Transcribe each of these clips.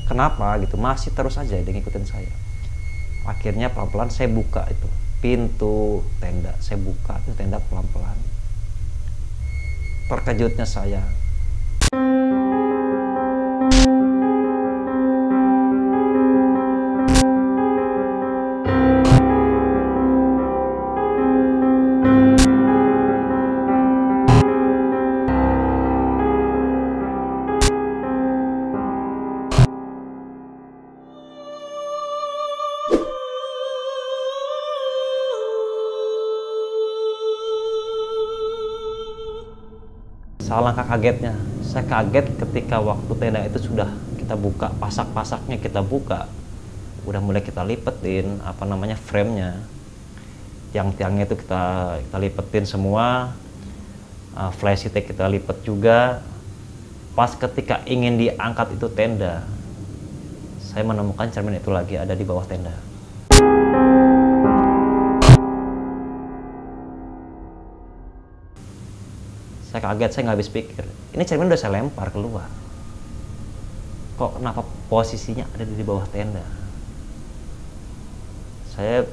kenapa gitu, masih terus aja dia ngikutin saya. Akhirnya pelan-pelan saya buka itu pintu tenda, saya buka itu tenda pelan-pelan. Terkejutnya saya, alangkah kagetnya. Saya kaget ketika waktu tenda itu sudah kita buka, pasak-pasaknya kita buka, udah mulai kita lipetin apa namanya frame-nya, tiang-tiangnya itu kita lipetin semua, flash stick kita lipet juga. Pas ketika ingin diangkat itu tenda, saya menemukan cermin itu lagi ada di bawah tenda. Saya kaget, saya nggak habis pikir. Ini cermin udah saya lempar keluar. Kok kenapa posisinya ada di bawah tenda? Saya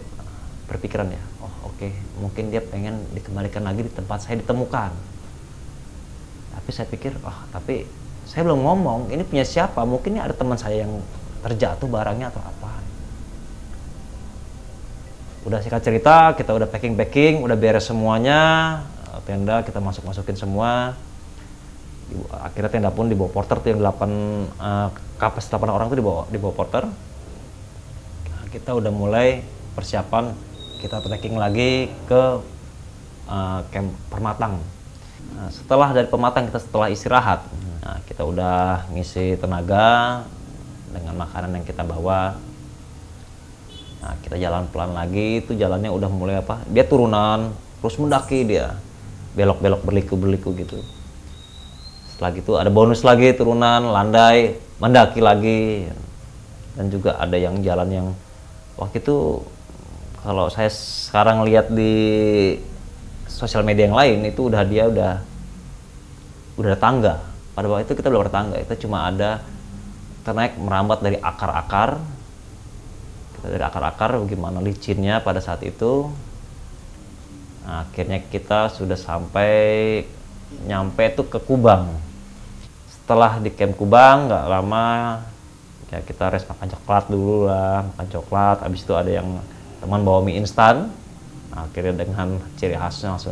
berpikiran ya, oh oke, mungkin dia pengen dikembalikan lagi di tempat saya ditemukan. Tapi saya pikir, tapi saya belum ngomong, ini punya siapa? Mungkin ini ada teman saya yang terjatuh barangnya atau apa. Udah singkat cerita, kita udah packing, udah beres semuanya. Tenda kita masukin semua. Akhirnya tenda pun dibawa porter tuh, yang 8 kapasitas 8 orang tuh dibawa porter. Nah, kita udah mulai persiapan, kita packing lagi ke camp Permatang. Nah, setelah dari Pematang setelah istirahat, nah, kita udah ngisi tenaga dengan makanan yang kita bawa. Nah, kita jalan pelan lagi, itu jalannya udah mulai dia turunan, terus mendaki dia. Belok-belok berliku-berliku gitu. Setelah gitu ada bonus lagi, turunan, landai, mendaki lagi. Dan juga ada yang jalan yang waktu itu kalau saya sekarang lihat di sosial media yang lain itu dia udah tangga. Pada waktu itu kita belum ada tangga, itu cuma ada kita naik merambat dari akar-akar. Kita dari akar-akar bagaimana licinnya pada saat itu. Nah, akhirnya kita sudah nyampe tuh ke Kubang. Setelah di camp Kubang nggak lama ya kita rest makan coklat dulu lah, makan coklat. Habis itu ada yang teman bawa mie instan. Nah, akhirnya dengan ciri khasnya langsung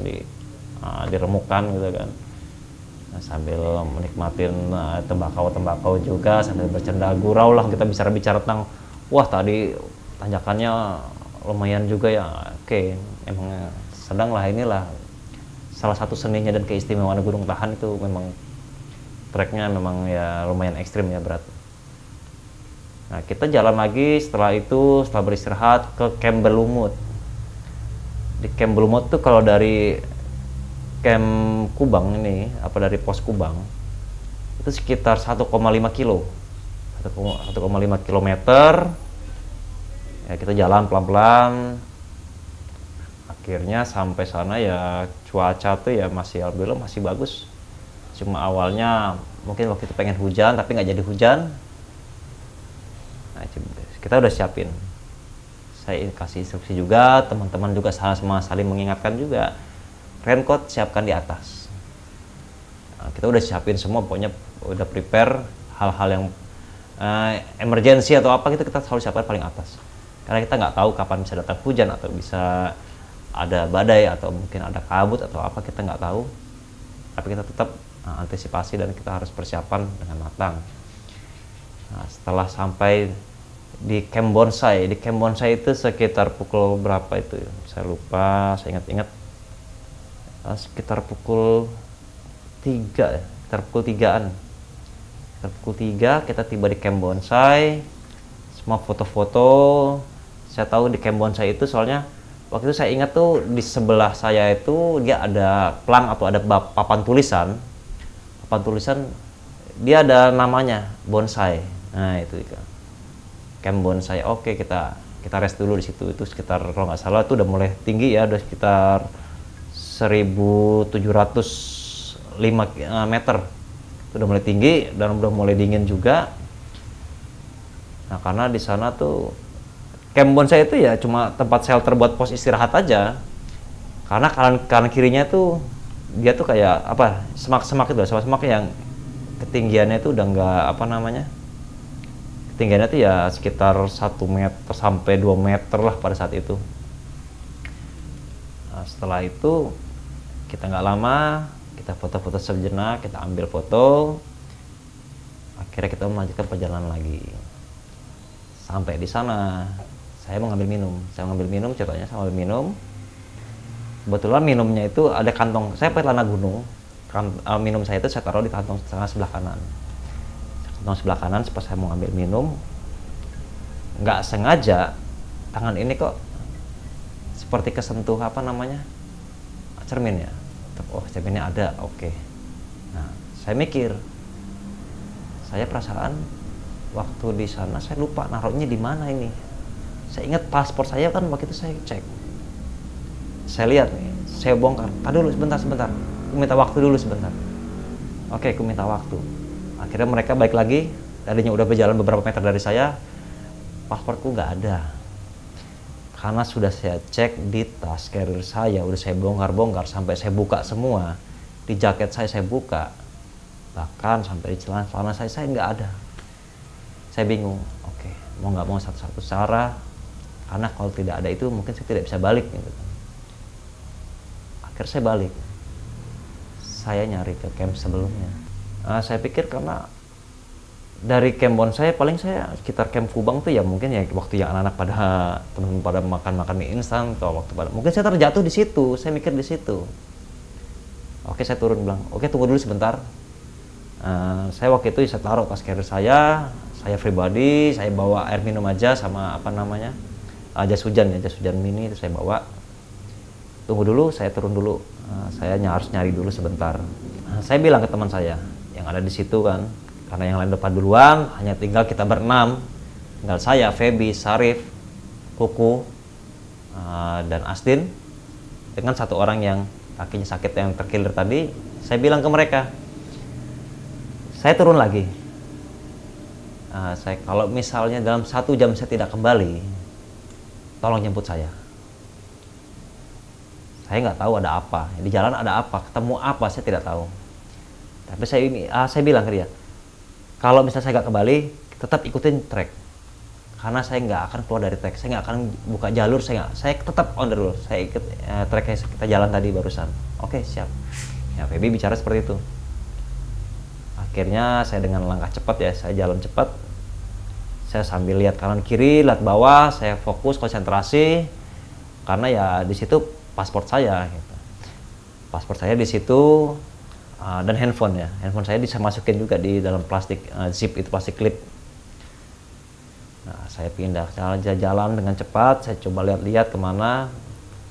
diremukkan gitu kan. Nah, sambil menikmatin tembakau juga, sambil bercanda gurau lah, kita bicara tentang wah tadi tanjakannya lumayan juga ya. Oke, emang sedang lah, inilah salah satu seninya dan keistimewaan Gunung Tahan itu memang treknya memang ya lumayan ekstrim ya, berat. Nah, kita jalan lagi setelah beristirahat ke Camp Belumut. Di Camp Belumut tuh kalau dari Camp Kubang ini, dari pos Kubang itu sekitar 1,5 kilo. 1,5 kilometer. Ya, kita jalan pelan-pelan. Akhirnya sampai sana ya cuaca tuh ya alhamdulillah masih bagus. Cuma awalnya mungkin waktu itu pengen hujan tapi nggak jadi hujan. Nah, kita udah siapin. Saya kasih instruksi juga, teman-teman juga sama saling mengingatkan juga. Raincoat siapkan di atas. Nah, kita udah siapin semua, pokoknya udah prepare hal-hal yang emergency atau apa gitu kita selalu siapkan paling atas. Karena kita nggak tahu kapan bisa datang hujan atau bisa ada badai atau mungkin ada kabut atau apa, kita nggak tahu. Tapi kita tetap antisipasi dan kita harus persiapan dengan matang. Nah, setelah sampai di Camp Bonsai itu sekitar pukul berapa itu? Saya lupa, saya ingat-ingat sekitar pukul 3 ya, sekitar pukul 3-an. Sekitar pukul 3 kita tiba di Camp Bonsai. Semua foto-foto. Saya tahu di Camp Bonsai itu soalnya waktu itu saya ingat tuh di sebelah saya itu dia ada plang atau ada papan tulisan dia ada namanya bonsai. Nah itu Camp Bonsai. Oke, kita rest dulu di situ. Itu sekitar kalau nggak salah itu udah mulai tinggi ya, udah sekitar 1.705 meter. Itu udah mulai tinggi dan udah mulai dingin juga. Nah karena di sana tuh camp bonsai itu ya cuma tempat shelter buat pos istirahat aja. Karena kanan kirinya tuh dia tuh kayak apa, semak-semak itu, semak-semak yang ketinggiannya itu udah nggak apa namanya, ketinggiannya tuh ya sekitar 1 meter sampai 2 meter lah pada saat itu. Nah, setelah itu kita nggak lama, kita foto-foto sejenak, kita ambil foto, akhirnya kita melanjutkan perjalanan lagi. Sampai di sana saya mau ngambil minum, ceritanya saya ngambil minum. Kebetulan minumnya itu ada kantong, saya pakai celana gunung, minum saya itu saya taruh di kantong sebelah kanan. Kantong sebelah kanan, pas saya mau ngambil minum, nggak sengaja tangan ini kok seperti kesentuh apa namanya, cermin ya. Oh cerminnya ada, oke. Nah saya mikir, saya perasaan waktu di sana saya lupa naruhnya di mana ini. Saya ingat paspor saya kan waktu itu saya cek. Saya lihat nih, saya bongkar. Tadi dulu sebentar. Aku minta waktu dulu sebentar. Oke, aku minta waktu. Akhirnya mereka balik lagi. Tadinya udah berjalan beberapa meter dari saya. Pasporku nggak ada. Karena sudah saya cek di tas carrier saya, udah saya bongkar sampai saya buka semua. Di jaket saya buka. Bahkan sampai di celana saya nggak ada. Saya bingung. Oke, mau nggak mau satu-satu cara. Karena kalau tidak ada itu mungkin saya tidak bisa balik gitu. Akhirnya saya balik, saya nyari ke camp sebelumnya. Saya pikir karena dari camp bonsai paling saya sekitar camp Kubang tuh ya mungkin ya waktu yang anak-anak pada teman-teman pada makan mie instan atau waktu pada mungkin saya terjatuh di situ, saya mikir di situ. Oke, saya turun bilang, oke tunggu dulu sebentar. Saya waktu itu saya taruh tas carrier saya pribadi, saya bawa air minum aja sama apa namanya jas hujan mini itu saya bawa. Tunggu dulu, saya turun dulu. Saya harus nyari dulu sebentar. Saya bilang ke teman saya yang ada di situ kan, karena yang lain depan duluan, hanya tinggal kita berenam. Tinggal saya, Feby, Sarif, Kuku, dan Astin, dengan satu orang yang kakinya sakit yang terkilir tadi. Saya bilang ke mereka, saya turun lagi. Kalau misalnya dalam 1 jam saya tidak kembali, tolong jemput saya. Saya nggak tahu ada apa, di jalan ada apa, ketemu apa, saya tidak tahu. Tapi saya bilang ke dia, kalau misalnya saya nggak kembali, tetap ikutin trek. Karena saya nggak akan keluar dari trek, saya nggak akan buka jalur, saya tetap on the road. Saya ikut trek yang kita jalan tadi barusan. Oke, siap. Ya, Feby bicara seperti itu. Akhirnya saya dengan langkah cepat ya, saya jalan cepat. Saya sambil lihat kanan kiri, lihat bawah, saya fokus konsentrasi. Karena ya di situ paspor saya gitu. Paspor saya di situ dan handphone ya. Handphone saya bisa masukin juga di dalam plastik zip itu, plastik clip. Nah, saya pindah jalan dengan cepat, saya coba lihat-lihat kemana.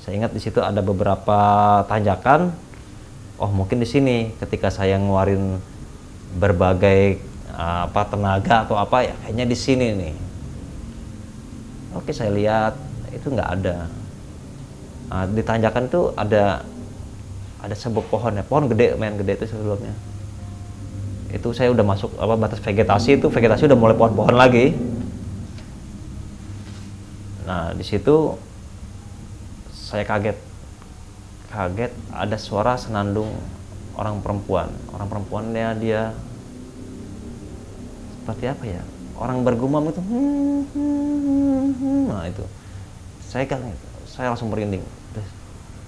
Saya ingat di situ ada beberapa tanjakan. Oh, mungkin di sini ketika saya ngeluarin berbagai tenaga atau apa ya, kayaknya di sini nih. Oke, saya lihat itu nggak ada. Di tanjakan itu ada sebuah pohon ya, pohon gede itu sebelumnya. Itu saya udah masuk batas vegetasi, itu vegetasi udah mulai pohon-pohon lagi. Nah di situ saya kaget ada suara senandung orang perempuannya dia seperti apa ya, orang bergumam itu. Nah itu saya langsung merinding.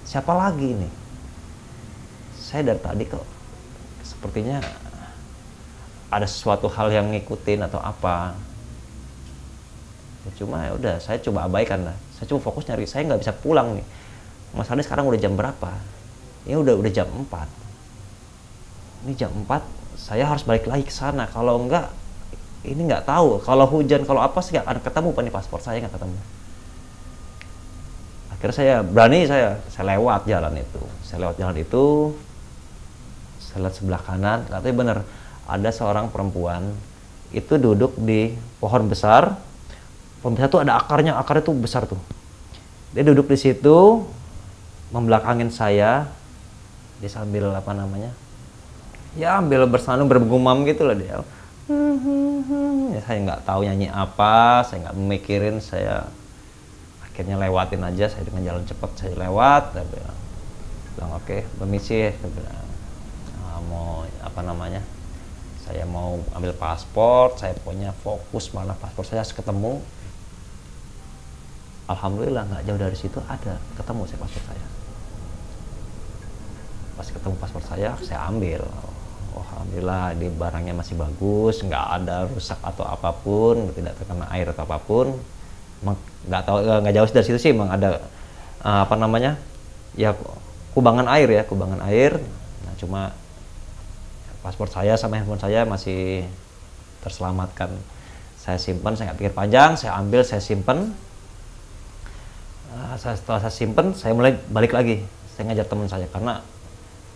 Siapa lagi ini? Saya dari tadi kok sepertinya ada sesuatu hal yang ngikutin atau apa. Ya, cuma ya udah, saya coba abaikan lah. Saya coba fokus nyari, saya nggak bisa pulang nih. Masalahnya sekarang udah jam berapa? Ini udah jam 4. Ini jam 4, saya harus balik lagi ke sana. Kalau enggak, ini nggak tahu. Kalau hujan, kalau apa sih nggak akan ketemu nih paspor saya nggak ketemu. Akhirnya saya berani, saya lewat jalan itu. Saya lihat sebelah kanan, katanya bener ada seorang perempuan itu duduk di pohon besar. Pohon besar tuh ada akarnya tuh besar tuh. Dia duduk di situ, membelakangin saya. Dia sambil apa namanya? Ya ambil bersandung bergumam gitu lah dia. Ya, saya nggak tahu nyanyi apa, saya nggak mikirin, saya akhirnya lewatin aja. Saya dengan jalan cepat saya lewat. Saya bilang oke, permisi. Saya bilang, mau apa namanya? Saya mau ambil paspor, saya punya fokus mana paspor saya harus ketemu. Alhamdulillah nggak jauh dari situ ada ketemu saya paspor saya. Pas ketemu paspor saya ambil. Oh, alhamdulillah di barangnya masih bagus, nggak ada rusak atau apapun, tidak terkena air atau apapun. Nggak tahu, nggak jauh dari situ sih emang ada apa namanya ya, kubangan air. Nah, cuma paspor saya sama handphone saya masih terselamatkan. Saya simpan, saya nggak pikir panjang, saya ambil, saya simpan. Setelah saya simpan, saya mulai balik lagi. Saya ngajar teman saya karena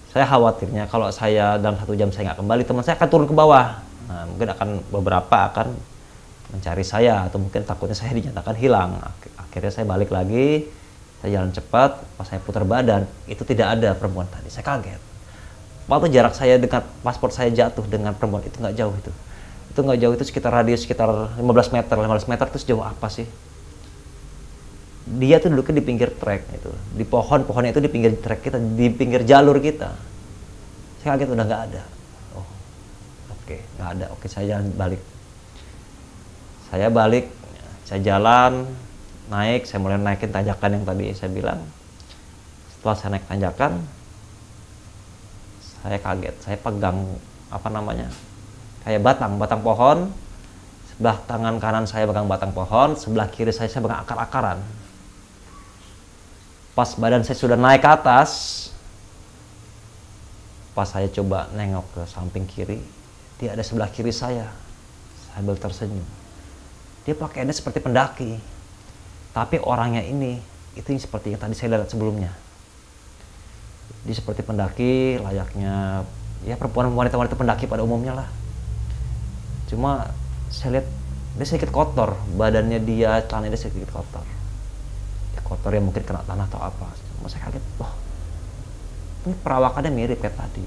saya khawatirnya kalau saya dalam 1 jam saya nggak kembali, teman saya akan turun ke bawah. Nah, mungkin beberapa akan mencari saya atau mungkin takutnya saya dinyatakan hilang. Akhirnya saya balik lagi, saya jalan cepat. Pas saya putar badan, itu tidak ada perempuan tadi. Saya kaget. Waktu jarak saya dengan paspor saya jatuh dengan perempuan itu nggak jauh itu. Itu nggak jauh, itu sekitar radius sekitar 15 meter. 15 meter itu sejauh apa sih? Dia tuh duduknya di pinggir trek itu, di pohonnya itu di pinggir trek kita, di pinggir jalur kita. Saya kaget udah nggak ada. Oh, oke, nggak ada. Oke, saya jalan balik. Saya jalan naik, saya mulai naikin tanjakan yang tadi saya bilang. Setelah saya naik tanjakan, saya kaget. Saya pegang apa namanya? Kayak batang pohon. Sebelah tangan kanan saya pegang batang pohon, sebelah kiri saya pegang akar-akaran. Pas badan saya sudah naik ke atas, pas saya coba nengok ke samping kiri, dia ada sebelah kiri saya sambil tersenyum. Dia pakaiannya seperti pendaki, tapi orangnya ini itu yang seperti yang tadi saya lihat sebelumnya. Dia seperti pendaki, layaknya ya perempuan wanita pendaki pada umumnya lah. Cuma saya lihat dia sedikit kotor, badannya dia, celananya dia sedikit kotor. Kotor yang mungkin kena tanah atau apa. Saya kaget, wah, ini perawakannya mirip kayak tadi.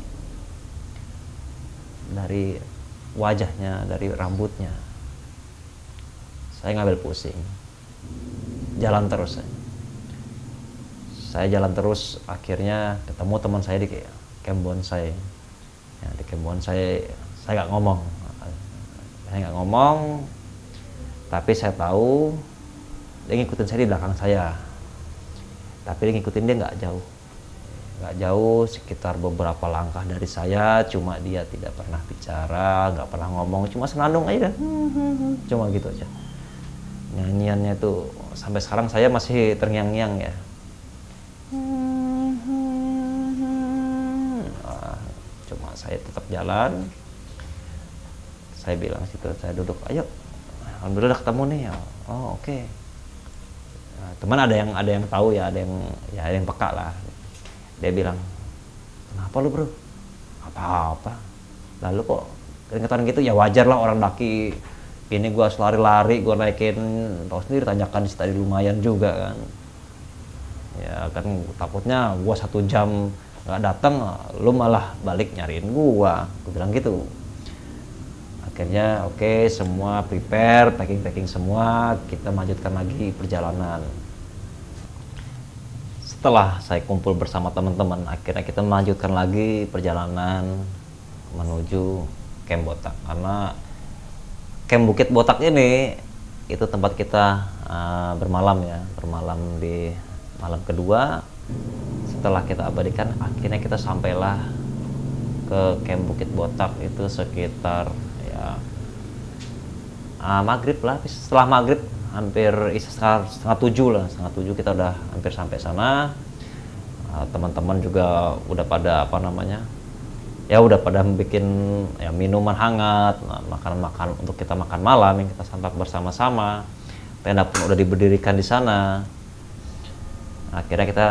Dari wajahnya, dari rambutnya. Saya ngambil pusing. Jalan terus. Saya jalan terus, akhirnya ketemu teman saya di camp bonsai. Ya, di camp bonsai, saya nggak ngomong. Tapi saya tahu dia ngikutin saya di belakang saya. Tapi dia ngikutin dia nggak jauh, sekitar beberapa langkah dari saya. Cuma dia tidak pernah bicara, nggak pernah ngomong, cuma senandung aja, cuma gitu aja. Nyanyiannya tuh sampai sekarang saya masih terngiang-ngiang ya. Cuma saya tetap jalan. Saya bilang situ, saya duduk, ayo, alhamdulillah ketemu nih. Oh, oke. Nah, teman ada yang tahu ya, ada yang peka lah. Dia bilang, kenapa lu bro? Apa-apa. Lalu kok keringetan gitu? Ya wajar lah, orang daki. Ini gua lari-lari, gua naikin, tahu sendiri tanjakan di tadi lumayan juga kan. Ya kan takutnya gua 1 jam nggak datang, lu malah balik nyariin gua bilang gitu. Akhirnya oke, semua prepare, packing semua, kita lanjutkan lagi perjalanan. Setelah saya kumpul bersama teman-teman, akhirnya kita melanjutkan lagi perjalanan menuju Camp Botak. Karena Camp Bukit Botak ini itu tempat kita bermalam di malam kedua. Setelah kita abadikan, akhirnya kita sampailah ke Camp Bukit Botak itu sekitar maghrib lah. Setelah maghrib hampir setengah tujuh kita udah hampir sampai sana. Teman-teman juga udah pada udah pada bikin ya minuman hangat, makanan untuk kita makan malam yang kita santap bersama-sama. Tenda pun udah diberdirikan di sana. Akhirnya kita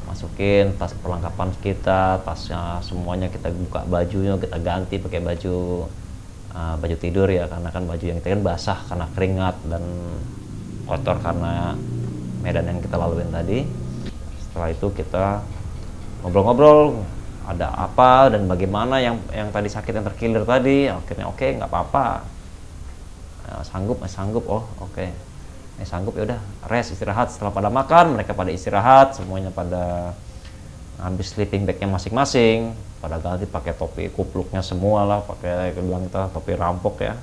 masukin tas perlengkapan kita, tasnya semuanya kita buka, bajunya kita ganti pakai baju tidur ya, karena kan baju yang kita kan basah karena keringat dan kotor karena medan yang kita laluin tadi. Setelah itu kita ngobrol-ngobrol, ada apa dan bagaimana yang tadi sakit, yang terkilir tadi. Akhirnya oke, nggak apa-apa, sanggup, oh oke. Sanggup, ya udah rest, istirahat. Setelah pada makan, mereka pada istirahat, semuanya pada habis sleeping bagnya masing-masing, pada ganti pakai topi kupluknya semua lah, pakai bilang kita topi rampok ya.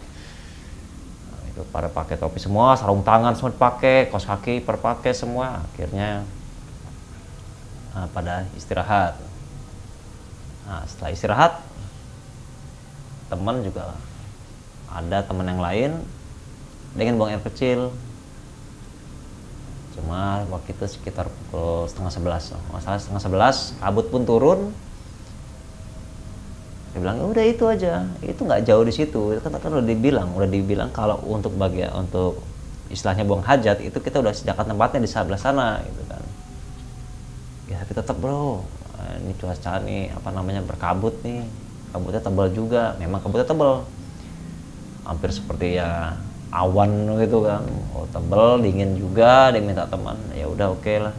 Nah, itu pada pakai topi semua, sarung tangan semua dipakai, kaos kaki perpakai semua. Akhirnya pada istirahat. Nah, setelah istirahat, teman juga ada teman yang lain dengan buang air kecil. Cuma waktu itu sekitar pukul 10:30, masalah 10:30, kabut pun turun. Dia bilang udah itu aja, itu nggak jauh di situ. Kan udah dibilang kalau untuk untuk istilahnya buang hajat itu kita udah sediakan tempatnya di sebelah sana gitu kan. Ya tapi tetap bro, ini cuaca nih apa namanya berkabut nih, kabutnya tebal juga, memang kabutnya tebal, hampir seperti ya awan gitu kan, tebel, dingin juga. Dia minta teman, ya udah oke lah,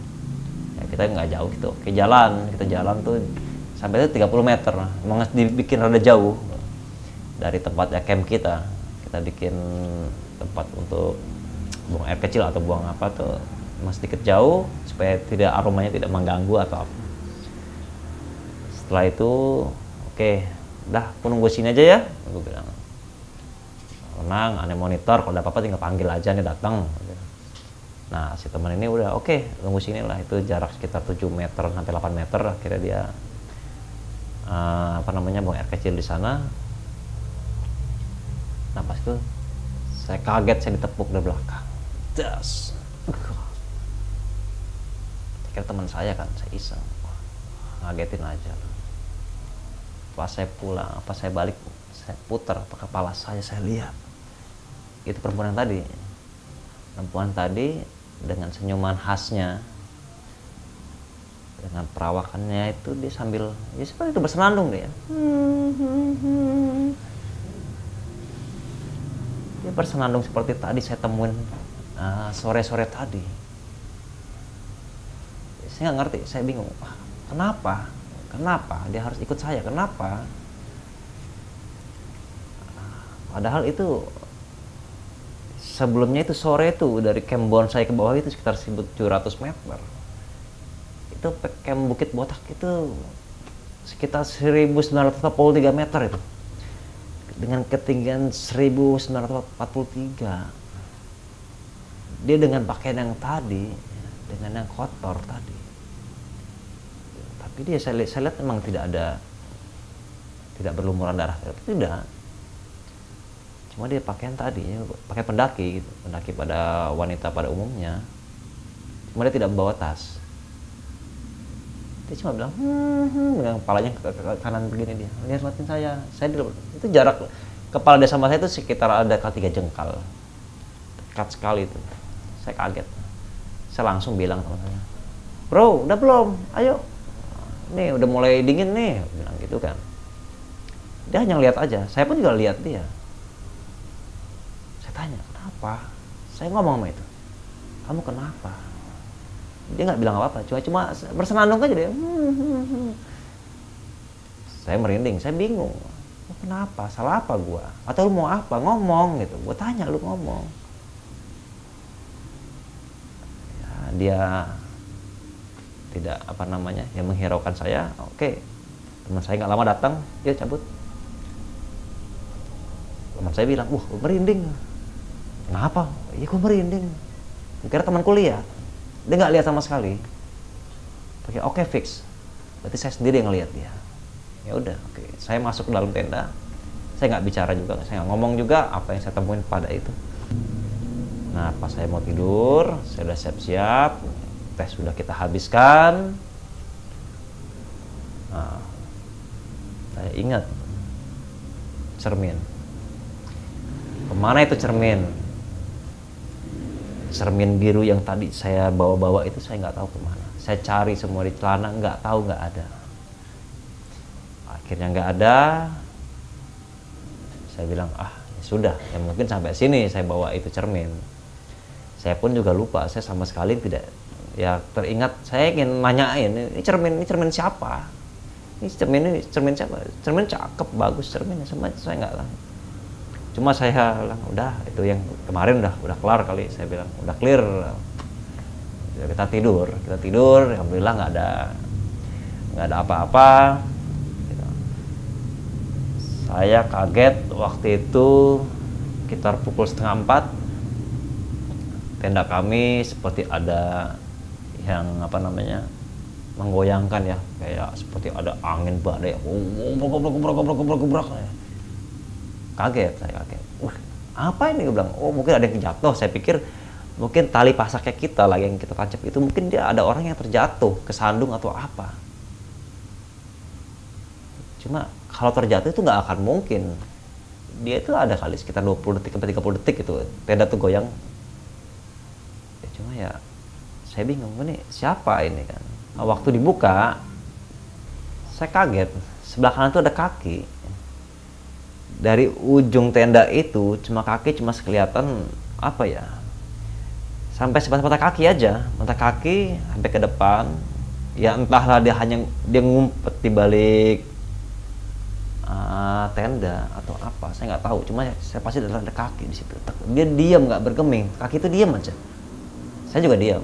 ya kita nggak jauh gitu, oke kita jalan tuh sampai itu 30 meter, emang dibikin rada jauh dari tempat ya camp kita bikin tempat untuk buang air kecil atau buang apa tuh masih sedikit jauh supaya tidak aromanya tidak mengganggu atau apa. Setelah itu oke, udah aku nunggu sini aja ya, aku bilang. Tenang, aneh monitor, kalau ada apa-apa tinggal panggil aja nih datang. Nah si teman ini udah oke, tunggu sini lah, itu jarak sekitar 7 meter sampai 8 meter. Akhirnya dia buang air kecil di sana. Nah pas itu saya kaget, saya ditepuk dari belakang, das. Kira teman saya kan, saya iseng, ngagetin aja. Pas saya pulang, saya balik, saya putar ke kepala saya lihat itu perempuan tadi dengan senyuman khasnya, dengan perawakannya itu, dia sambil ya seperti itu bersenandung dia bersenandung seperti tadi saya temuin sore-sore tadi. Saya nggak ngerti, saya bingung, kenapa dia harus ikut saya, kenapa? Padahal itu sebelumnya itu sore itu dari camp bonsai ke bawah itu sekitar 1.700 meter. Itu camp Bukit Botak itu sekitar 1.943 meter itu. Dengan ketinggian 1.943. Dia dengan pakaian yang tadi, dengan yang kotor tadi. Tapi dia saya lihat memang tidak berlumuran darah, tidak. Cuma dia pakaian tadi, pakai pendaki gitu, pendaki pada wanita pada umumnya. Cuma dia tidak membawa tas. Dia cuma bilang, dengan kepalanya ke kanan begini dia. Lihatin saya itu jarak kepala dia sama saya itu sekitar ada 3 jengkal. Dekat sekali itu. Saya kaget. Saya langsung bilang sama saya, bro, udah belum? Ayo. Nih udah mulai dingin nih, bilang gitu kan. Dia hanya lihat aja. Saya pun juga lihat dia. Tanya, kenapa? Saya ngomong sama itu, kamu kenapa? Dia nggak bilang apa-apa, cuma bersenandung aja dia. Saya merinding, saya bingung, kenapa? Salah apa gua? Atau lu mau apa? Ngomong gitu. Gua tanya, lu ngomong. Ya, dia tidak yang menghiraukan saya. Oke, teman saya nggak lama datang, dia cabut. Teman saya bilang, merinding. Kenapa? Iya, gue merinding. Kira teman kuliah. Dia nggak lihat sama sekali. Oke, fix. Berarti saya sendiri yang ngelihat dia. Ya udah, oke. Saya masuk ke dalam tenda. Saya nggak bicara juga, saya nggak ngomong juga apa yang saya temuin pada itu. Nah, pas saya mau tidur, saya udah siap-siap. Tes sudah kita habiskan. Nah, saya ingat cermin. Kemana itu cermin? Cermin biru yang tadi saya bawa-bawa itu saya nggak tahu kemana. Saya cari semua di celana, nggak ada. Akhirnya nggak ada. Saya bilang, ya sudah, ya mungkin sampai sini saya bawa itu cermin. Saya pun juga lupa, saya sama sekali tidak, ya teringat, saya ingin nanyain, ini cermin siapa? ini cermin siapa? Cermin cakep, bagus cerminnya, semua saya nggak tahu. Cuma saya bilang udah, itu yang kemarin udah kelar kali, saya bilang udah clear. Kita tidur, alhamdulillah nggak ada apa-apa. Gitu. Saya kaget waktu itu sekitar pukul 3:30, tenda kami seperti ada yang menggoyangkan ya, kayak seperti ada angin badai, gebrak. Kaget, saya kaget. Apa ini? Gue bilang, oh mungkin ada yang jatuh. Saya pikir mungkin tali pasaknya kita lagi yang kita tancap itu, mungkin dia ada orang yang terjatuh, kesandung atau apa. Cuma kalau terjatuh itu nggak akan mungkin. Dia itu ada kali sekitar 20 detik sampai 30 detik itu tenda tuh goyang. Ya, cuma ya saya bingung, ini siapa ini kan. Nah, waktu dibuka saya kaget, sebelah kanan tuh ada kaki. Dari ujung tenda itu kaki cuma kelihatan apa ya, sampai sebatas mata kaki aja, mata kaki sampai ke depan. Ya entahlah dia ngumpet di balik tenda atau apa, saya nggak tahu. Cuma saya pasti ada kaki di situ. Dia diam, nggak bergeming, kaki itu diam aja. Saya juga diam.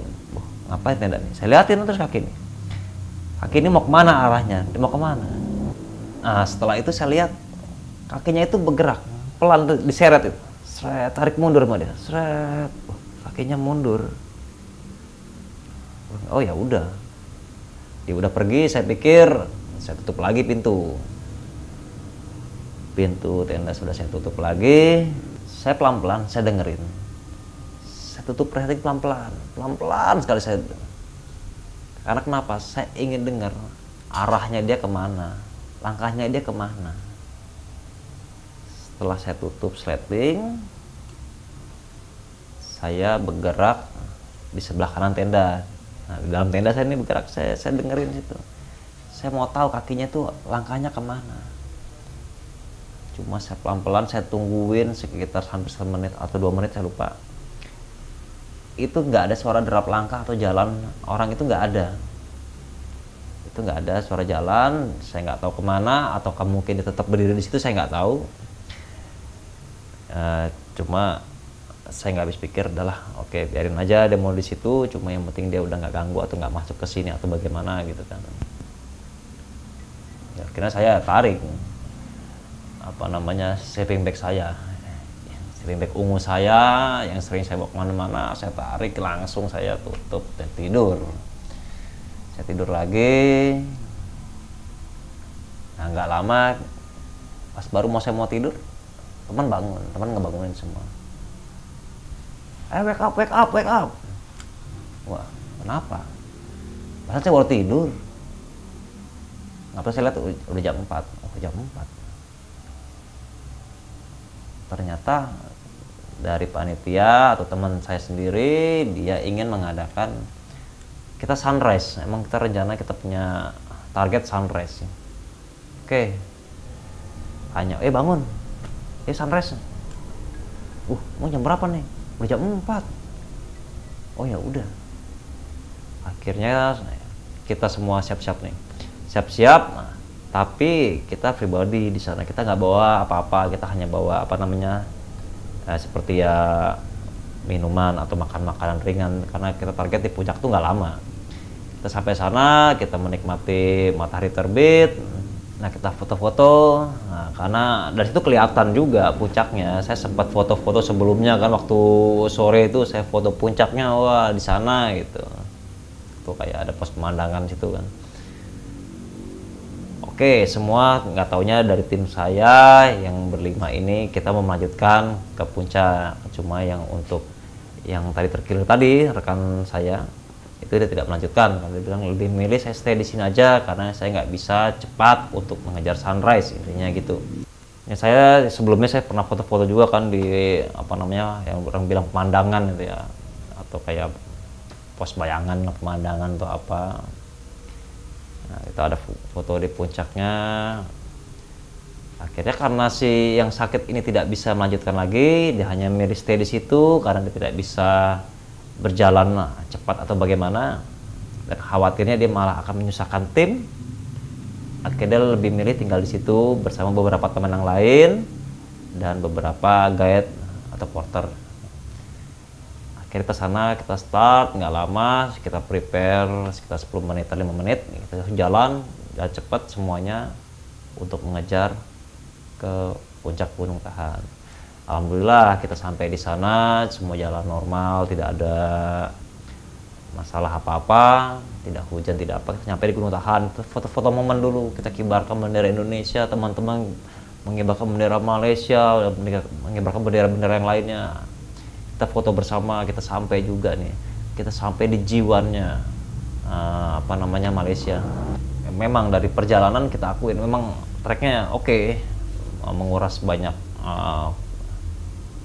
Ngapain tenda nih? Saya liatin terus kaki ini mau kemana arahnya? Dia mau kemana? Nah setelah itu saya lihat kakinya itu bergerak pelan, diseret itu, seret, tarik mundur sama dia, seret, kakinya mundur. Oh ya udah, dia udah pergi. Saya pikir saya tutup lagi pintu tenda, sudah saya tutup lagi. Saya pelan-pelan saya dengerin, saya tutup resleting pelan-pelan sekali saya. Karena kenapa? Saya ingin dengar arahnya dia kemana, langkahnya dia kemana. Setelah saya tutup resleting, saya bergerak di sebelah kanan tenda. Nah, di dalam tenda saya ini bergerak, saya dengerin situ. Saya mau tahu kakinya tuh langkahnya kemana. Cuma saya pelan-pelan saya tungguin sekitar hampir 1 menit atau 2 menit, saya lupa. Itu nggak ada suara derap langkah atau jalan orang, itu nggak ada. Itu nggak ada suara jalan. Saya nggak tahu kemana, atau mungkin dia tetap berdiri di situ, saya nggak tahu. Cuma saya nggak habis pikir, udahlah oke, biarin aja dia mau di situ, cuma yang penting dia udah nggak ganggu atau nggak masuk ke sini atau bagaimana gitu kan. Ya, akhirnya saya tarik sleeping bag saya, sleeping bag ungu saya yang sering saya bawa kemana-mana, saya tarik langsung, saya tutup dan tidur. Saya tidur lagi. Nah nggak lama, pas baru saya mau tidur, teman ngebangunin semua. Wake up. Wah, kenapa? Padahal saya baru tidur. Ngapa saya lihat udah jam 4. Oh, jam 4. Ternyata dari panitia atau teman saya sendiri, dia ingin mengadakan kita sunrise. Emang kita rencana, kita punya target sunrise. Oke. Hanya bangun. Sunrise. Mau jam berapa nih? Udah jam 4. Oh ya udah. Akhirnya kita semua siap-siap nih. Siap-siap, tapi kita pribadi di sana kita nggak bawa apa-apa, kita hanya bawa seperti ya minuman atau makan makanan ringan, karena kita target di puncak tuh nggak lama. Kita sampai sana, kita menikmati matahari terbit. Nah kita foto-foto, karena dari situ kelihatan juga puncaknya. Saya sempat foto-foto sebelumnya kan, waktu sore itu saya foto puncaknya, wah di sana gitu. Tuh kayak ada pos pemandangan situ kan. Oke, semua nggak taunya dari tim saya yang berlima ini kita mau melanjutkan ke puncak. Cuma yang untuk yang tadi terkilir tadi, rekan saya itu dia tidak melanjutkan, karena dia bilang lebih milih saya stay di sini aja karena saya nggak bisa cepat untuk mengejar sunrise, intinya gitu. Ya saya sebelumnya saya pernah foto-foto juga kan di yang orang bilang pemandangan gitu ya, atau kayak pos bayangan pemandangan atau apa. Nah, itu ada foto di puncaknya. Akhirnya karena si yang sakit ini tidak bisa melanjutkan lagi, dia hanya milih stay di situ karena dia tidak bisa berjalan cepat atau bagaimana, dan khawatirnya dia malah akan menyusahkan tim. Akhirnya dia lebih milih tinggal di situ bersama beberapa teman yang lain dan beberapa guide atau porter. Akhirnya ke sana kita start, nggak lama, kita prepare sekitar 10 menit atau 5 menit, kita jalan cepat semuanya untuk mengejar ke puncak Gunung Tahan. Alhamdulillah kita sampai di sana, semua jalan normal, tidak ada masalah apa-apa, tidak hujan, tidak apa. Kita nyampe di Gunung Tahan, foto-foto momen dulu, kita kibarkan bendera Indonesia, teman-teman mengibarkan bendera Malaysia, mengibarkan bendera-bendera yang lainnya. Kita foto bersama, kita sampai juga nih, kita sampai di Jiwannya, Malaysia. Memang dari perjalanan kita akuin, memang treknya oke, menguras banyak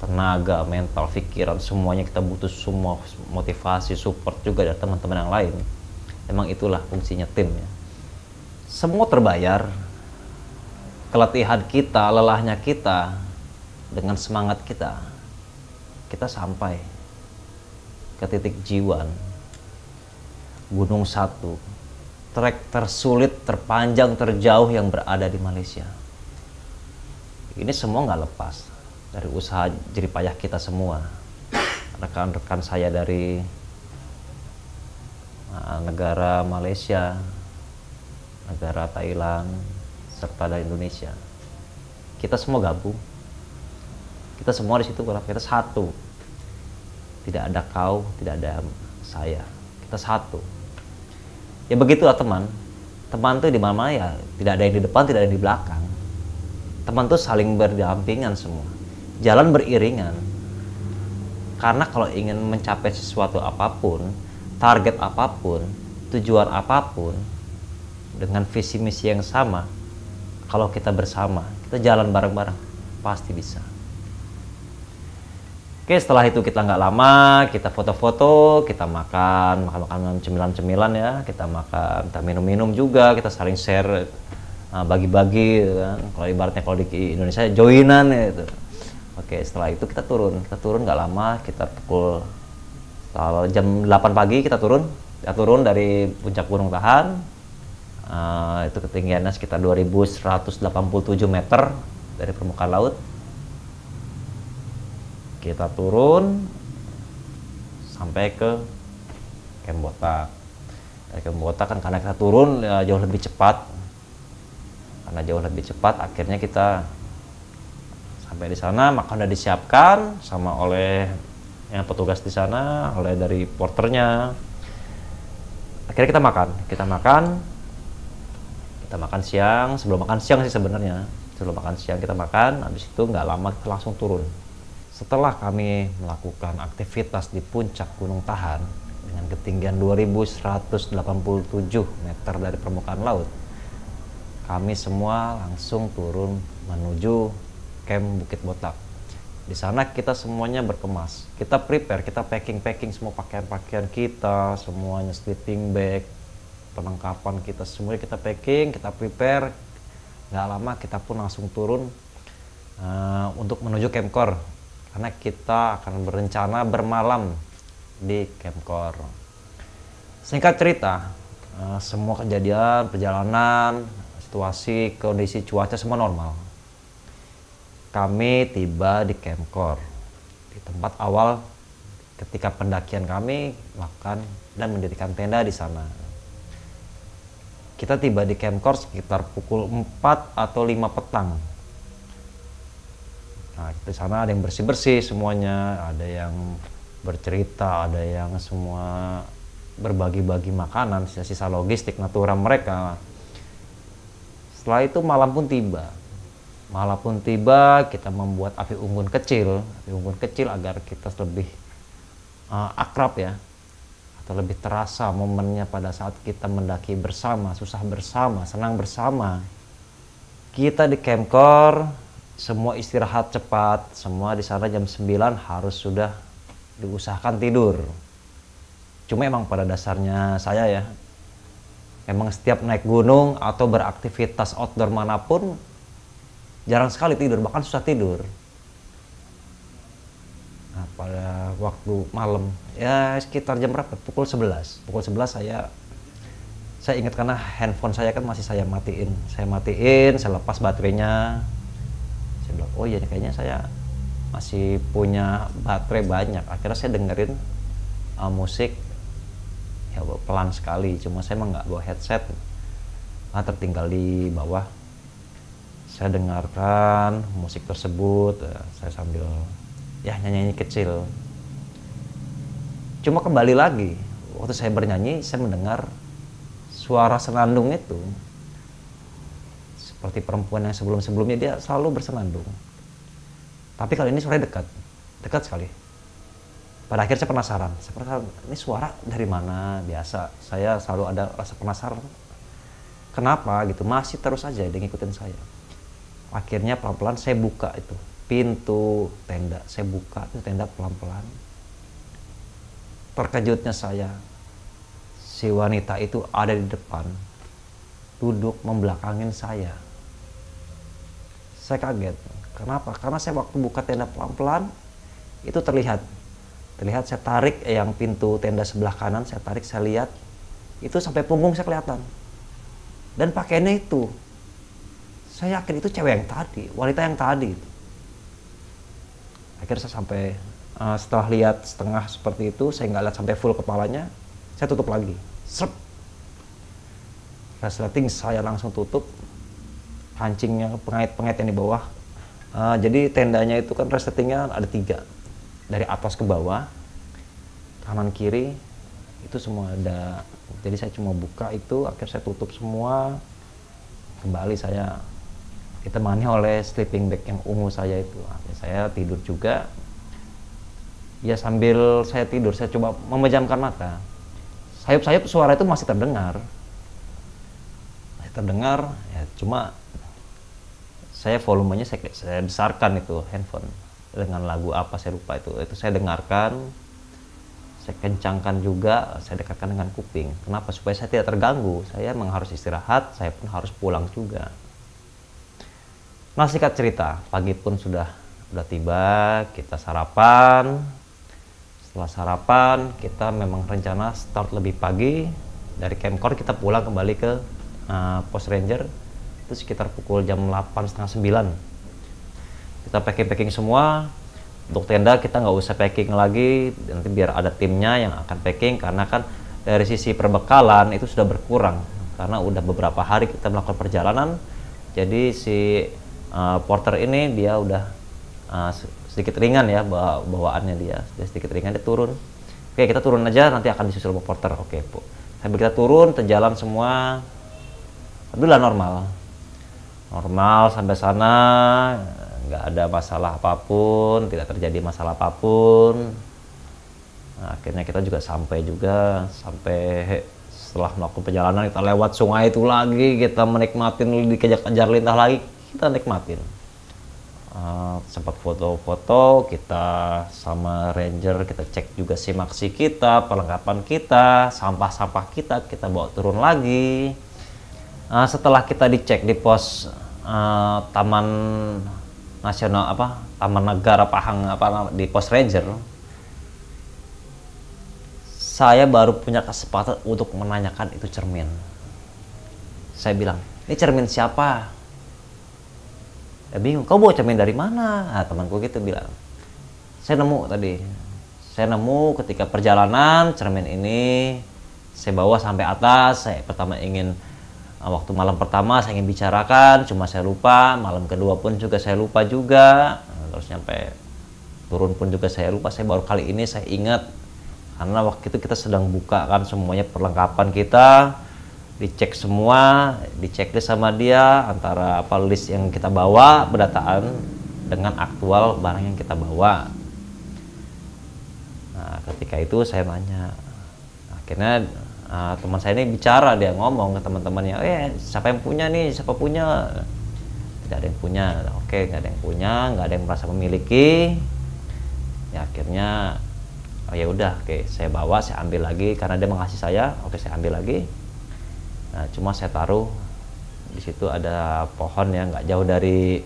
tenaga, mental, pikiran, semuanya kita butuh semua motivasi, support juga dari teman-teman yang lain. Emang itulah fungsinya tim ya. Semua terbayar, keletihan kita, lelahnya kita, dengan semangat kita sampai ke titik Jiwan, Gunung Satu, trek tersulit, terpanjang, terjauh yang berada di Malaysia. Ini semua nggak lepas dari usaha jeripayah kita semua, rekan-rekan saya dari negara Malaysia, negara Thailand, serta dari Indonesia. Kita semua gabung, kita semua di situ, kita satu. Tidak ada kau, tidak ada saya, kita satu. Ya begitulah teman. Teman tuh di mana ya, tidak ada yang di depan, tidak ada yang di belakang. Teman tuh saling berdampingan semua, jalan beriringan. Karena kalau ingin mencapai sesuatu apapun, target apapun, tujuan apapun, dengan visi misi yang sama, kalau kita bersama, kita jalan bareng-bareng, pasti bisa. Oke, setelah itu kita nggak lama, kita foto-foto, kita makan cemilan-cemilan ya, kita makan, kita minum-minum juga, kita saling share, bagi-bagi, kan? Kalau ibaratnya kalau di Indonesia joinan gitu. Oke, setelah itu kita turun nggak lama, kita pukul jam 8 pagi kita turun dari puncak Gunung Tahan. Itu ketinggiannya sekitar 2187 meter dari permukaan laut. Kita turun sampai ke Kem Botak. Dari Kem Botak kan karena kita turun ya, jauh lebih cepat. Karena jauh lebih cepat, akhirnya kita sampai di sana, makan udah disiapkan sama oleh yang petugas di sana, oleh dari porternya. Akhirnya kita makan siang. Sebelum makan siang sih sebenarnya, sebelum makan siang kita makan, habis itu nggak lama kita langsung turun. Setelah kami melakukan aktivitas di puncak Gunung Tahan dengan ketinggian 2187 meter dari permukaan laut, kami semua langsung turun menuju Camp Bukit Botak. Di sana kita semuanya berkemas, kita prepare, kita packing semua pakaian-pakaian kita, semuanya sleeping bag, perlengkapan kita semuanya kita packing, kita prepare. Nggak lama kita pun langsung turun untuk menuju Camp Core, karena kita akan berencana bermalam di Camp Core. Singkat cerita, semua kejadian, perjalanan, situasi, kondisi cuaca semua normal. Kami tiba di Camp Core, di tempat awal ketika pendakian kami melakukan dan mendirikan tenda di sana. Kita tiba di Camp Core sekitar pukul 4 atau 5 petang. Nah, di sana ada yang bersih-bersih semuanya, ada yang bercerita, ada yang semua berbagi-bagi makanan, sisa-sisa logistik natura mereka. Setelah itu malam pun tiba, kita membuat api unggun kecil agar kita lebih akrab ya, atau lebih terasa momennya pada saat kita mendaki bersama, susah bersama, senang bersama. Kita di Camp Core, semua istirahat cepat, semua di sana jam 9 harus sudah diusahakan tidur. Cuma emang pada dasarnya saya ya, emang setiap naik gunung atau beraktivitas outdoor manapun jarang sekali tidur, bahkan susah tidur. Nah, pada waktu malam ya sekitar jam berapa? Pukul 11 saya Saya ingat karena handphone saya kan masih saya matiin, saya lepas baterainya. Saya bilang, oh iya kayaknya saya masih punya baterai banyak. Akhirnya saya dengerin musik ya pelan sekali, cuma saya emang nggak bawa headset, tertinggal di bawah. Saya dengarkan musik tersebut, saya sambil ya nyanyi kecil. Cuma kembali lagi, waktu saya bernyanyi, saya mendengar suara senandung itu seperti perempuan yang sebelum-sebelumnya dia selalu bersenandung. Tapi kali ini suaranya dekat sekali. Pada akhirnya saya penasaran, ini suara dari mana? Biasa, saya selalu ada rasa penasaran. Kenapa gitu? Masih terus aja dia ngikutin saya. Akhirnya pelan-pelan saya buka itu pintu tenda, saya buka itu tenda pelan-pelan. Terkejutnya saya, si wanita itu ada di depan, duduk membelakangin saya. Saya kaget. Kenapa? Karena saya waktu buka tenda pelan-pelan, itu terlihat saya tarik yang pintu tenda sebelah kanan, saya tarik, saya lihat, itu sampai punggung saya kelihatan. Dan pakaiannya itu, saya yakin itu cewek yang tadi, wanita yang tadi. Akhirnya saya sampai setelah lihat setengah seperti itu, saya nggak lihat sampai full kepalanya, saya tutup lagi. Serp. Resleting saya langsung tutup, kancingnya, pengait yang di bawah. Jadi tendanya itu kan resletingnya ada 3, dari atas ke bawah, kanan kiri itu semua ada. Jadi saya cuma buka itu, akhirnya saya tutup semua. Kembali saya ditemani oleh sleeping bag yang ungu saya itu. Akhirnya saya tidur juga. Ya sambil saya tidur, saya coba memejamkan mata. Sayup-sayup suara itu masih terdengar. Ya cuma saya volumenya saya besarkan itu handphone. Dengan lagu apa saya lupa itu saya dengarkan, saya kencangkan juga, saya dekatkan dengan kuping. Kenapa? Supaya saya tidak terganggu. Saya memang harus istirahat, saya pun harus pulang juga. Nah, singkat cerita, pagi pun sudah tiba, kita sarapan. Setelah sarapan, kita memang rencana start lebih pagi. Dari Camp Core kita pulang kembali ke Pos Ranger, itu sekitar pukul jam 8, setengah 9. Kita packing semua. Untuk tenda kita nggak usah packing lagi, nanti biar ada timnya yang akan packing, karena kan dari sisi perbekalan itu sudah berkurang karena udah beberapa hari kita melakukan perjalanan. Jadi si porter ini dia udah sedikit ringan ya bawaannya, dia sedikit ringan, dia turun. Oke, kita turun aja, nanti akan disusul porter. Oke Bu, sambil kita turun jalan semua alhamdulillah normal sampai sana, nggak ada masalah apapun, tidak terjadi masalah apapun. Nah, akhirnya kita juga sampai setelah melakukan perjalanan, kita lewat sungai itu lagi, kita menikmatin, dikejar-kejar lintah lagi, kita nikmatin. Sempat foto-foto kita sama ranger, kita cek juga simaksi kita, perlengkapan kita, sampah-sampah kita bawa turun lagi. Setelah kita dicek di pos Taman Nasional Taman Negara Pahang di Pos Ranger, saya baru punya kesempatan untuk menanyakan itu cermin. Saya bilang, ini cermin siapa? Ya bingung, kau bawa cermin dari mana? Nah, temanku gitu bilang, saya nemu ketika perjalanan cermin ini, saya bawa sampai atas. Saya pertama waktu malam pertama saya ingin bicarakan, cuma saya lupa. Malam kedua pun juga saya lupa juga. Terus nyampe turun pun juga saya lupa. Saya baru kali ini saya ingat, karena waktu itu kita sedang buka kan semuanya perlengkapan kita, dicek semua, diceklis sama dia antara list yang kita bawa berdataan dengan aktual barang yang kita bawa. Nah, ketika itu saya nanya, akhirnya teman saya ini bicara, dia ngomong ke teman-temannya, siapa yang punya nih, siapa punya? Tidak ada yang punya. Oke, nggak ada yang punya, nggak ada yang merasa memiliki. Ya akhirnya ya udah, oke, saya bawa, saya ambil lagi karena dia mengasih saya. Oke, saya ambil lagi. Nah, cuma saya taruh di situ, ada pohon yang nggak jauh dari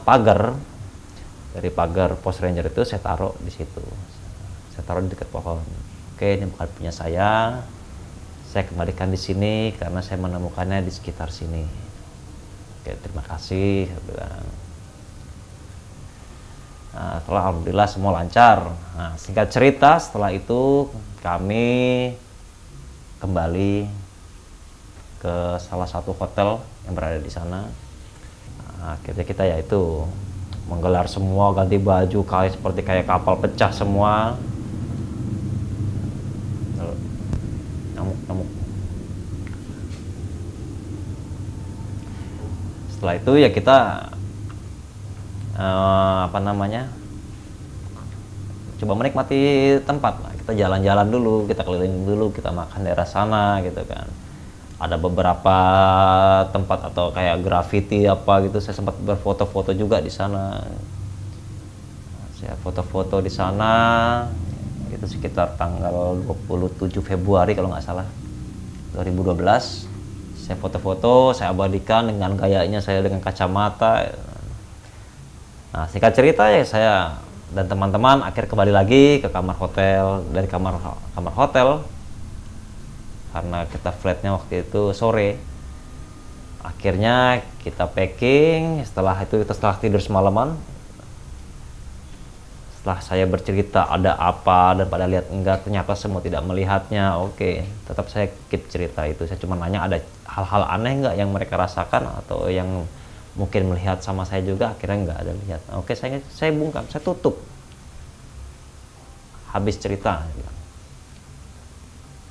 pagar Pos Ranger itu, saya taruh di situ. Saya taruh di dekat pohon. Oke, ini bukan punya saya saya kembalikan di sini karena saya menemukannya di sekitar sini. Oke, terima kasih, saya bilang. Nah, setelah alhamdulillah semua lancar. Nah, singkat cerita, setelah itu kami kembali ke salah satu hotel yang berada di sana. Nah, akhirnya kita yaitu menggelar semua, ganti baju seperti kayak kapal pecah semua. Nyamuk. Setelah itu ya kita coba menikmati tempat. Kita jalan-jalan dulu, kita keliling dulu, kita makan daerah sana gitu kan. Ada beberapa tempat atau kayak graffiti apa gitu, saya sempat berfoto-foto juga di sana. Saya foto-foto di sana itu sekitar tanggal 27 Februari kalau nggak salah 2012. Saya foto-foto, saya abadikan dengan gayanya saya dengan kacamata. Nah, singkat cerita ya saya dan teman-teman akhir kembali lagi ke kamar hotel. Dari kamar hotel, karena kita flightnya waktu itu sore, akhirnya kita packing. Setelah itu kita setelah tidur semalaman, setelah saya bercerita ada apa dan pada lihat enggak, ternyata semua tidak melihatnya. Oke, tetap saya keep cerita itu. Saya cuma nanya ada hal-hal aneh enggak yang mereka rasakan atau yang mungkin melihat sama saya juga. Akhirnya nggak ada lihat. Oke, saya bungkam, saya tutup. Habis cerita.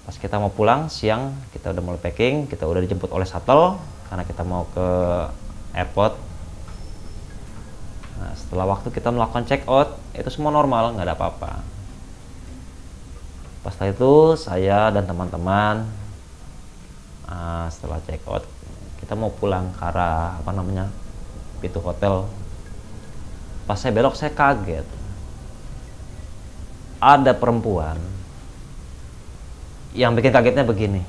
Pas kita mau pulang siang, kita udah mulai packing, kita udah dijemput oleh shuttle karena kita mau ke airport. Nah, setelah waktu kita melakukan check out, itu semua normal, nggak ada apa-apa. Pas itu saya dan teman-teman setelah check out, kita mau pulang ke arah pintu hotel. Pas saya belok, saya kaget. Ada perempuan. Yang bikin kagetnya begini.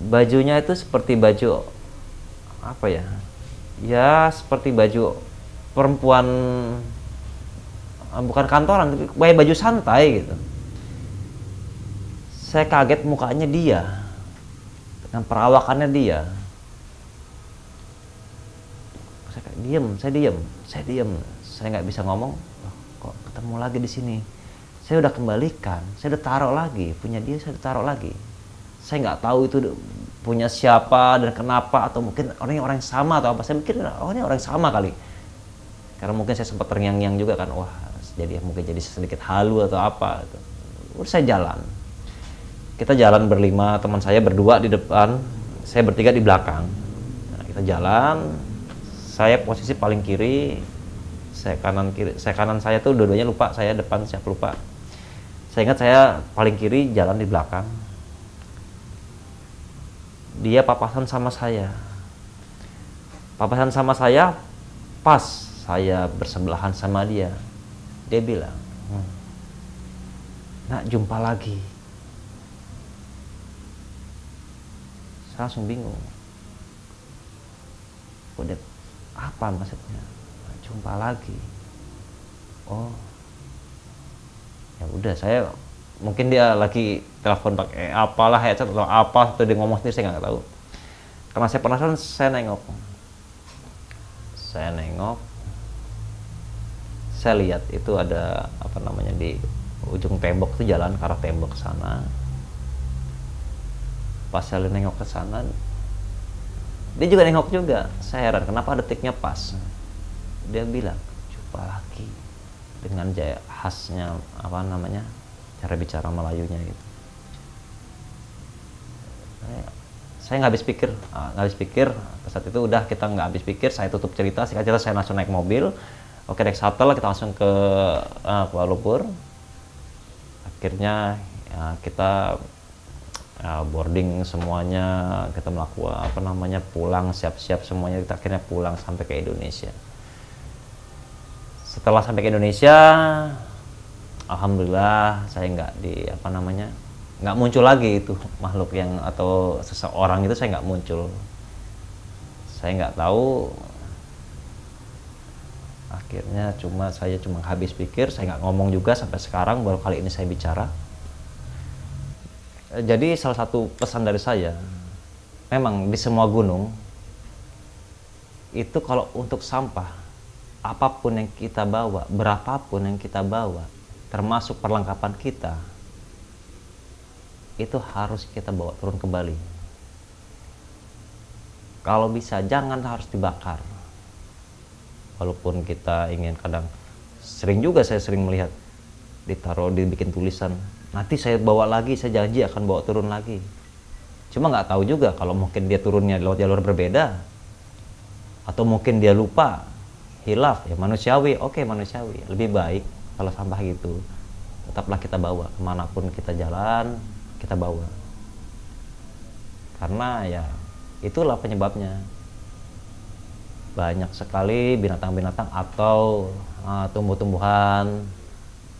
Bajunya itu seperti baju apa ya? Ya seperti baju perempuan, bukan kantoran, tapi kayak baju santai gitu. Saya kaget mukanya dia, dengan perawakannya dia. Saya diam, saya nggak bisa ngomong. Kok ketemu lagi di sini? Saya udah kembalikan, saya udah taruh lagi, punya dia saya udah taruh lagi. Saya nggak tahu itu punya siapa dan kenapa, atau mungkin orang yang sama atau apa. Saya mikir ini orang yang sama kali, karena mungkin saya sempat terngiang-ngiang juga kan. Wah, jadi mungkin jadi sedikit halu atau apa gitu. Udah saya jalan, kita jalan berlima, teman saya berdua di depan, saya bertiga di belakang. Nah, kita jalan, saya posisi paling kiri, saya kanan saya tuh dua-duanya lupa, saya depan siapa lupa. Saya ingat saya paling kiri, jalan di belakang. Dia papasan sama saya. Pas saya bersebelahan sama dia. Dia bilang, "Nak, jumpa lagi." Saya langsung bingung. Udah, apa maksudnya? Jumpa lagi. Oh. Ya udah, saya mungkin dia lagi telepon pakai apalah, headset atau apa, atau dia ngomong sendiri, saya nggak tahu. Karena saya penasaran, saya nengok, saya lihat itu ada di ujung tembok itu, jalan ke arah tembok sana. Pas saya nengok ke sana, dia juga nengok juga. Saya heran kenapa detiknya pas. Dia bilang, "Jumpa lagi," dengan gaya khasnya cara bicara Melayunya gitu. Saya nggak habis pikir. Saat itu udah, kita nggak habis pikir, saya tutup cerita. Saya langsung naik mobil. Oke, naik shuttle, kita langsung ke Kuala Lumpur. Akhirnya kita boarding semuanya, kita melakukan pulang, siap-siap semuanya. Kita akhirnya pulang sampai ke Indonesia. Setelah sampai ke Indonesia, alhamdulillah saya nggak muncul lagi itu makhluk yang atau seseorang itu, saya nggak muncul. Saya nggak tahu. Akhirnya saya cuma habis pikir, saya nggak ngomong juga sampai sekarang, baru kali ini saya bicara. Jadi salah satu pesan dari saya, memang di semua gunung itu kalau untuk sampah, apapun yang kita bawa, berapapun yang kita bawa, termasuk perlengkapan kita, itu harus kita bawa turun ke Bali. Kalau bisa jangan harus dibakar. Walaupun kita ingin, kadang sering juga saya sering melihat ditaruh, dibikin tulisan, nanti saya bawa lagi, saya janji akan bawa turun lagi. Cuma nggak tahu juga kalau mungkin dia turunnya lewat jalur berbeda, atau mungkin dia lupa, hilaf, ya manusiawi. Oke, manusiawi. Lebih baik kalau sampah gitu tetaplah kita bawa kemanapun kita jalan, kita bawa, karena ya itulah penyebabnya. Banyak sekali binatang-binatang atau tumbuh-tumbuhan,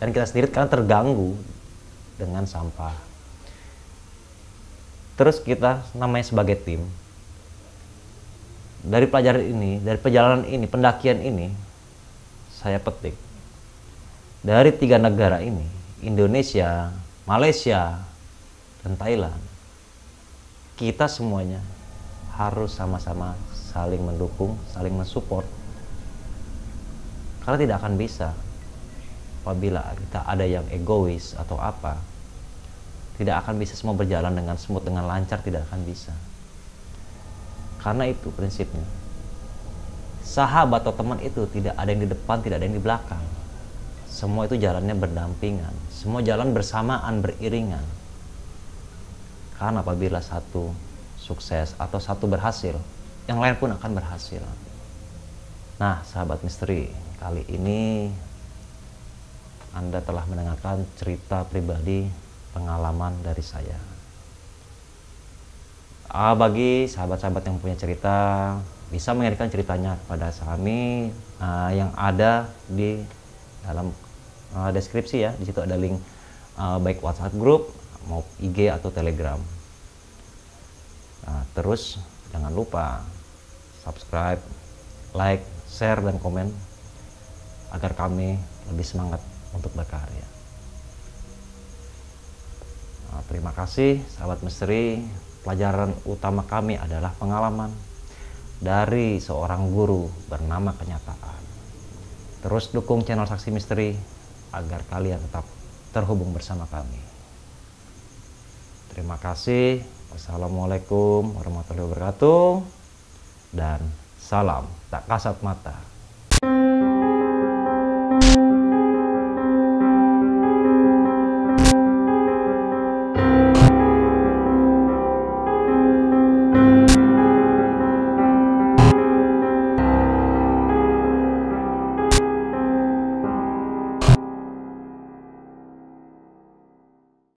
dan kita sendiri kan terganggu dengan sampah. Terus kita namanya sebagai tim, dari pelajaran ini, dari perjalanan ini, pendakian ini, saya petik dari 3 negara ini, Indonesia, Malaysia, dan Thailand, kita semuanya harus sama-sama saling mendukung, saling mensupport. Karena tidak akan bisa apabila kita ada yang egois atau apa, tidak akan bisa semua berjalan dengan smooth, dengan lancar, tidak akan bisa. Karena itu prinsipnya, sahabat atau teman itu tidak ada yang di depan, tidak ada yang di belakang. Semua itu jalannya berdampingan, semua jalan bersamaan, beriringan. Karena apabila satu sukses atau satu berhasil, yang lain pun akan berhasil. Nah, sahabat misteri, kali ini Anda telah mendengarkan cerita pribadi, pengalaman dari saya. Bagi sahabat-sahabat yang punya cerita, bisa mengirimkan ceritanya kepada kami yang ada di dalam deskripsi ya. Di situ ada link baik WhatsApp group mau IG atau Telegram. Terus jangan lupa subscribe, like, share, dan komen agar kami lebih semangat untuk berkarya. Terima kasih sahabat misteri. Pelajaran utama kami adalah pengalaman dari seorang guru bernama Kenyataan. Terus dukung channel Saksi Misteri agar kalian tetap terhubung bersama kami. Terima kasih. Wassalamualaikum warahmatullahi wabarakatuh. Dan salam tak kasat mata.